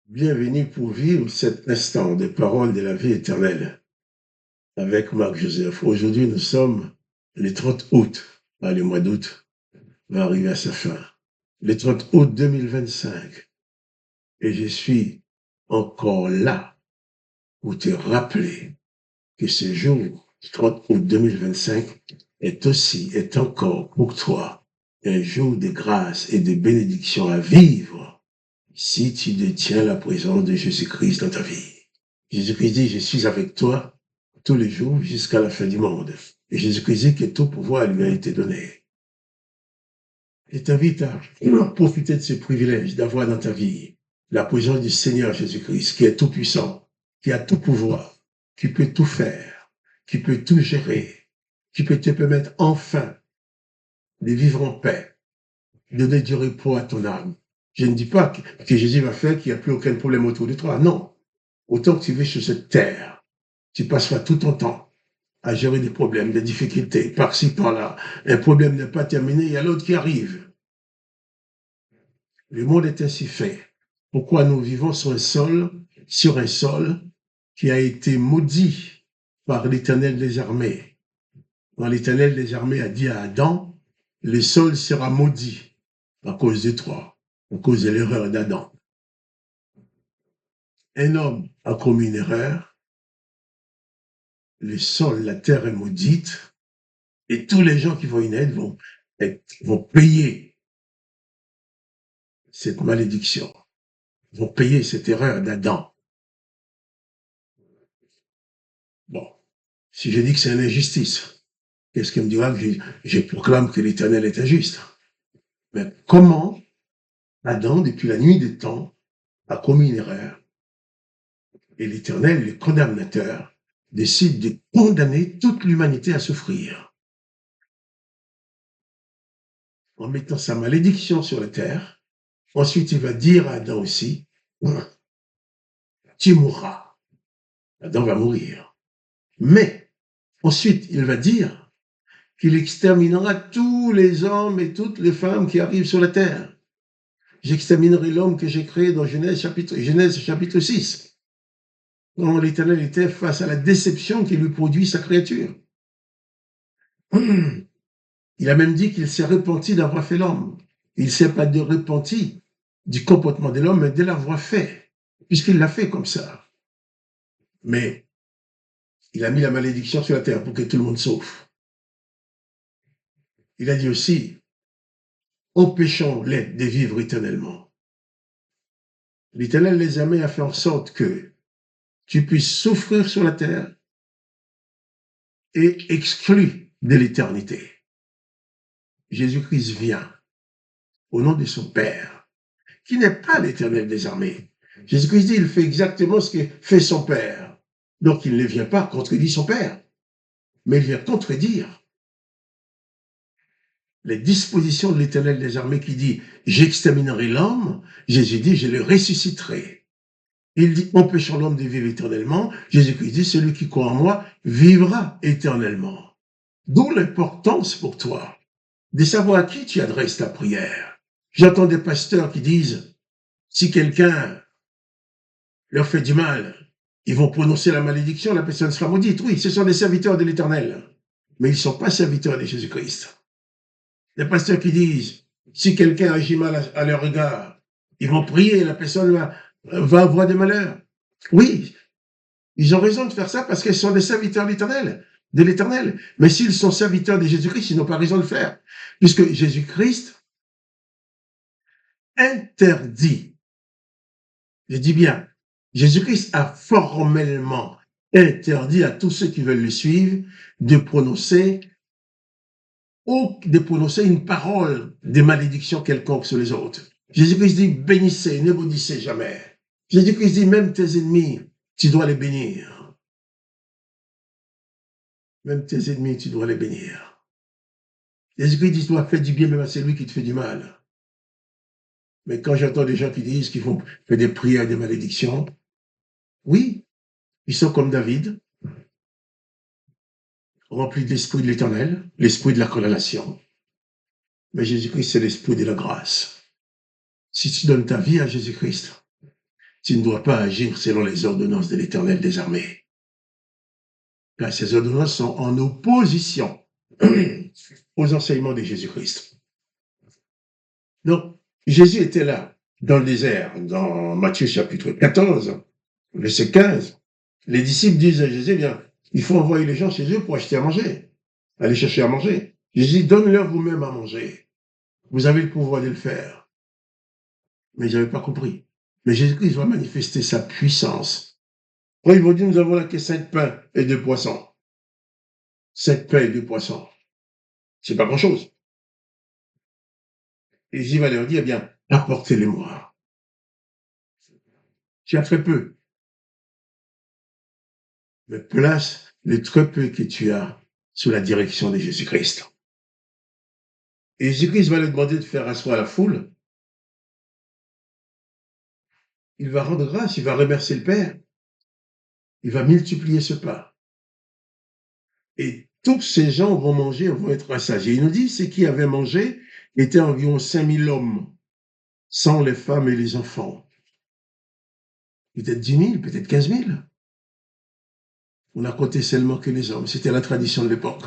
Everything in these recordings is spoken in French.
Bienvenue pour vivre cet instant des paroles de la vie éternelle avec Marc Joseph. Aujourd'hui, nous sommes le 30 août. Le mois d'août va arriver à sa fin. Le 30 août 2025. Et je suis encore là pour te rappeler que ce jour, 30 août 2025, est encore pour toi un jour de grâce et de bénédiction à vivre si tu détiens la présence de Jésus-Christ dans ta vie. Jésus-Christ dit, je suis avec toi tous les jours jusqu'à la fin du monde. Et Jésus-Christ dit que tout pouvoir lui a été donné. Je t'invite à profiter de ce privilège d'avoir dans ta vie la présence du Seigneur Jésus-Christ, qui est tout puissant, qui a tout pouvoir, qui peut tout faire, qui peut tout gérer, qui peut te permettre enfin de vivre en paix, de donner du repos à ton âme. Je ne dis pas que Jésus va faire qu'il n'y a plus aucun problème autour de toi. Non. Autant que tu vis sur cette terre, tu passeras tout ton temps à gérer des problèmes, des difficultés, par-ci, par-là. Un problème n'est pas terminé, il y a l'autre qui arrive. Le monde est ainsi fait. Pourquoi nous vivons sur un sol qui a été maudit par l'Éternel des armées. Quand l'Éternel des armées a dit à Adam, le sol sera maudit à cause de toi, à cause de l'erreur d'Adam. Un homme a commis une erreur, le sol, la terre est maudite, et tous les gens qui vont y naître vont payer cette malédiction, vont payer cette erreur d'Adam. Bon, si je dis que c'est une injustice, qu'est-ce qui me dira que je proclame que l'Éternel est injuste? Mais comment Adam, depuis la nuit des temps, a commis une erreur et l'Éternel, le condamnateur, décide de condamner toute l'humanité à souffrir en mettant sa malédiction sur la terre. Ensuite, il va dire à Adam aussi, tu mourras. Adam va mourir. Mais ensuite, il va dire qu'il exterminera tous les hommes et toutes les femmes qui arrivent sur la terre. J'exterminerai l'homme que j'ai créé dans Genèse chapitre 6. Quand l'Éternel était face à la déception qui lui produit sa créature. Il a même dit qu'il s'est repenti d'avoir fait l'homme. Il ne s'est pas repenti du comportement de l'homme, mais de l'avoir fait, puisqu'il l'a fait comme ça. Mais il a mis la malédiction sur la terre pour que tout le monde souffre. Il a dit aussi, empêchons-les de vivre éternellement. L'Éternel les a mis à faire en sorte que tu puisses souffrir sur la terre et exclu de l'éternité. Jésus-Christ vient au nom de son Père, qui n'est pas l'Éternel des armées. Jésus-Christ dit, il fait exactement ce que fait son Père. Donc il ne vient pas contredire son Père, mais il vient contredire les dispositions de l'Éternel des armées qui dit, j'exterminerai l'homme. Jésus dit, je le ressusciterai. Il dit, empêchons l'homme de vivre éternellement. Jésus-Christ dit, celui qui croit en moi vivra éternellement. D'où l'importance pour toi de savoir à qui tu adresses ta prière. J'entends des pasteurs qui disent, si quelqu'un leur fait du mal, ils vont prononcer la malédiction, la personne sera maudite. Oui, ce sont des serviteurs de l'Éternel, mais ils ne sont pas serviteurs de Jésus-Christ. Les pasteurs qui disent, si quelqu'un agit mal à leur regard, ils vont prier, la personne va avoir des malheurs. Oui, ils ont raison de faire ça parce qu'ils sont des serviteurs de l'Éternel. Mais s'ils sont serviteurs de Jésus-Christ, ils n'ont pas raison de le faire. Puisque Jésus-Christ interdit, je dis bien, Jésus-Christ a formellement interdit à tous ceux qui veulent le suivre de prononcer une parole de malédiction quelconque sur les autres. Jésus-Christ dit, bénissez, ne maudissez jamais. Jésus-Christ dit, même tes ennemis, tu dois les bénir. Même tes ennemis, tu dois les bénir. Jésus-Christ dit, tu dois faire du bien même à celui qui te fait du mal. Mais quand j'entends des gens qui disent qu'ils vont faire des prières et des malédictions, oui, ils sont comme David, remplis de l'esprit de l'Éternel, l'esprit de la condamnation. Mais Jésus-Christ, c'est l'esprit de la grâce. Si tu donnes ta vie à Jésus-Christ, tu ne dois pas agir selon les ordonnances de l'Éternel des armées. Car ces ordonnances sont en opposition aux enseignements de Jésus-Christ. Donc, Jésus était là, dans le désert, dans Matthieu chapitre 14, verset 15. Les disciples disent à Jésus, bien, il faut envoyer les gens chez eux pour acheter à manger, aller chercher à manger. Jésus dit, donne-leur vous-même à manger. Vous avez le pouvoir de le faire. Mais ils n'avaient pas compris. Mais Jésus-Christ va manifester sa puissance. Quand ils vont dire, nous avons là que 5 pains et 2 poissons. 5 pains et 2 poissons. C'est pas grand-chose. Et Jésus va leur dire, eh bien, apportez-les-moi. Tu as très peu. Mais place le très peu que tu as sous la direction de Jésus-Christ. Et Jésus-Christ va lui demander de faire asseoir la foule. Il va rendre grâce, il va remercier le Père. Il va multiplier ce pain. Et tous ces gens vont manger, vont être rassasiés. Il nous dit, ceux qui avaient mangé étaient environ 5000 hommes, sans les femmes et les enfants. Peut-être 10 000, peut-être 15 000. On a compté seulement que les hommes. C'était la tradition de l'époque.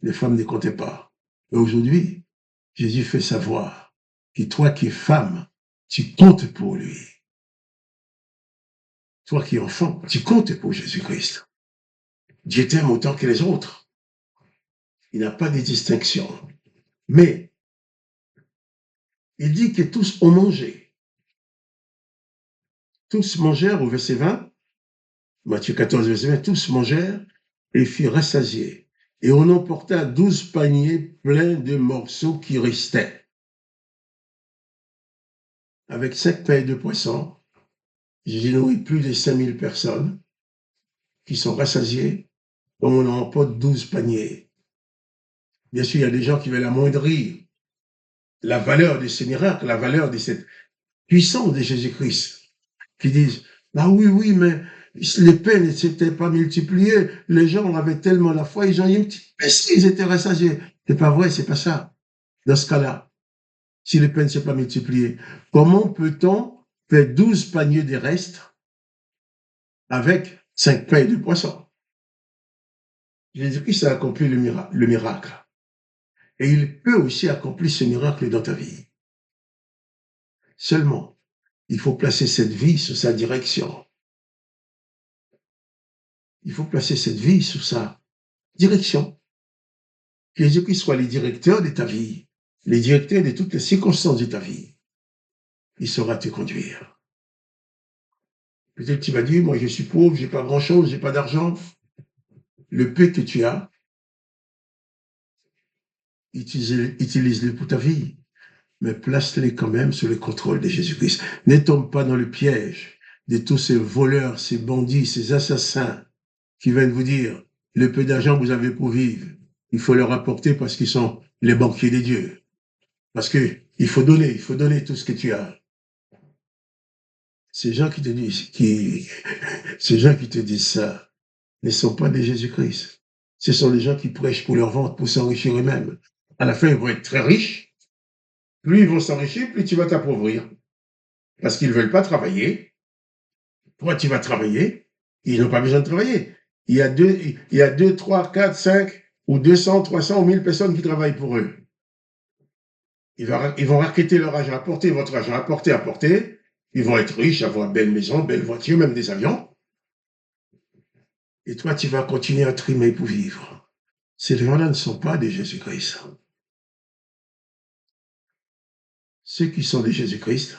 Les femmes ne comptaient pas. Mais aujourd'hui, Jésus fait savoir que toi qui es femme, tu comptes pour lui. Toi qui es enfant, tu comptes pour Jésus-Christ. Dieu t'aime autant que les autres. Il n'a pas de distinction. Mais il dit que tous ont mangé. Tous mangèrent au verset 20, Matthieu 14, verset 20, tous mangèrent et furent rassasiés. Et on emporta 12 paniers pleins de morceaux qui restaient. Avec 5 pains et 2 poissons, j'ai nourri plus de 5000 personnes qui sont rassasiées, comme on en emporte 12 paniers. Bien sûr, il y a des gens qui veulent amoindrir la valeur de ce miracle, la valeur de cette puissance de Jésus-Christ, qui disent, ah oui, mais les pains ne s'étaient pas multipliés, les gens avaient tellement la foi, ils ont eu une petite baisse, ils étaient rassasiés. C'est pas vrai, c'est pas ça. Dans ce cas-là, si les pains ne s'est pas multiplié, comment peut-on faire 12 paniers de restes avec 5 pains et 2 poissons? Jésus-Christ a accompli le miracle. Et il peut aussi accomplir ce miracle dans ta vie. Seulement, il faut placer cette vie sous sa direction. Il faut placer cette vie sous sa direction. Que Jésus-Christ soit le directeur de ta vie, le directeur de toutes les circonstances de ta vie. Il saura te conduire. Peut-être que tu vas dire, moi je suis pauvre, j'ai pas grand-chose, j'ai pas d'argent. Le peu que tu as, utilise-le pour ta vie, mais place-les quand même sous le contrôle de Jésus-Christ. Ne tombe pas dans le piège de tous ces voleurs, ces bandits, ces assassins qui viennent vous dire, le peu d'argent que vous avez pour vivre, il faut leur apporter parce qu'ils sont les banquiers des dieux. Parce que il faut donner tout ce que tu as. Ces gens qui te disent, ces gens qui te disent ça ne sont pas des Jésus-Christ. Ce sont les gens qui prêchent pour leur ventre, pour s'enrichir eux-mêmes. À la fin, ils vont être très riches. Plus ils vont s'enrichir, plus tu vas t'appauvrir. Parce qu'ils ne veulent pas travailler. Toi, tu vas travailler. Ils n'ont pas besoin de travailler. Il y a 2, 3, 4, 5 ou 200, 300 ou 1000 personnes qui travaillent pour eux. Ils vont raqueter leur argent, apporter votre argent, apporter. Ils vont être riches, avoir belle maison, belle voiture, même des avions. Et toi, tu vas continuer à trimer pour vivre. Ces gens-là ne sont pas des Jésus-Christ. Ceux qui sont des Jésus-Christ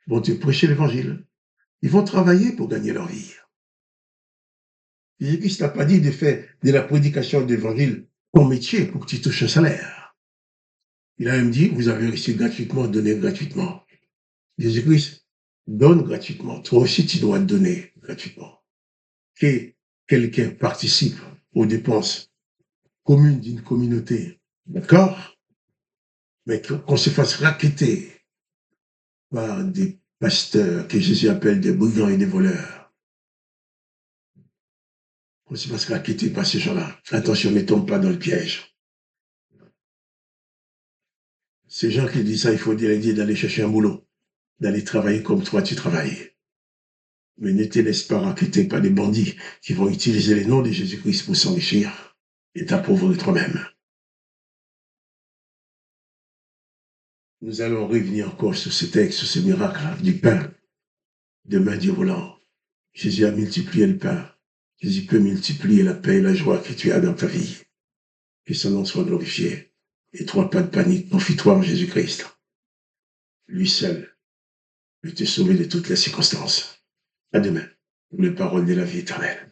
vont te prêcher l'évangile. Ils vont travailler pour gagner leur vie. Jésus-Christ n'a pas dit de faire de la prédication de l'évangile ton métier pour que tu touches un salaire. Il a même dit, vous avez reçu gratuitement, donnez gratuitement. Jésus-Christ donne gratuitement. Toi aussi, tu dois donner gratuitement. Que quelqu'un participe aux dépenses communes d'une communauté, d'accord? Mais qu'on se fasse racketter par des pasteurs que Jésus appelle des brigands et des voleurs. Qu'on se fasse racketter par ces gens-là. Attention, ne tombe pas dans le piège. Ces gens qui disent ça, il faut dire d'aller chercher un boulot. d'aller travailler comme toi tu travailles. Mais ne te laisse pas raqueter par des bandits qui vont utiliser les noms de Jésus-Christ pour s'enrichir et t'appauvrir toi-même. Nous allons revenir encore sur ce texte, sur ce miracle du pain, de main du roulant. Jésus a multiplié le pain. Jésus peut multiplier la paix et la joie que tu as dans ta vie. Que son nom soit glorifié. Et toi, pas de panique, confie-toi en Jésus-Christ. Lui seul peut te sauver de toutes les circonstances. À demain, pour les paroles de la vie éternelle.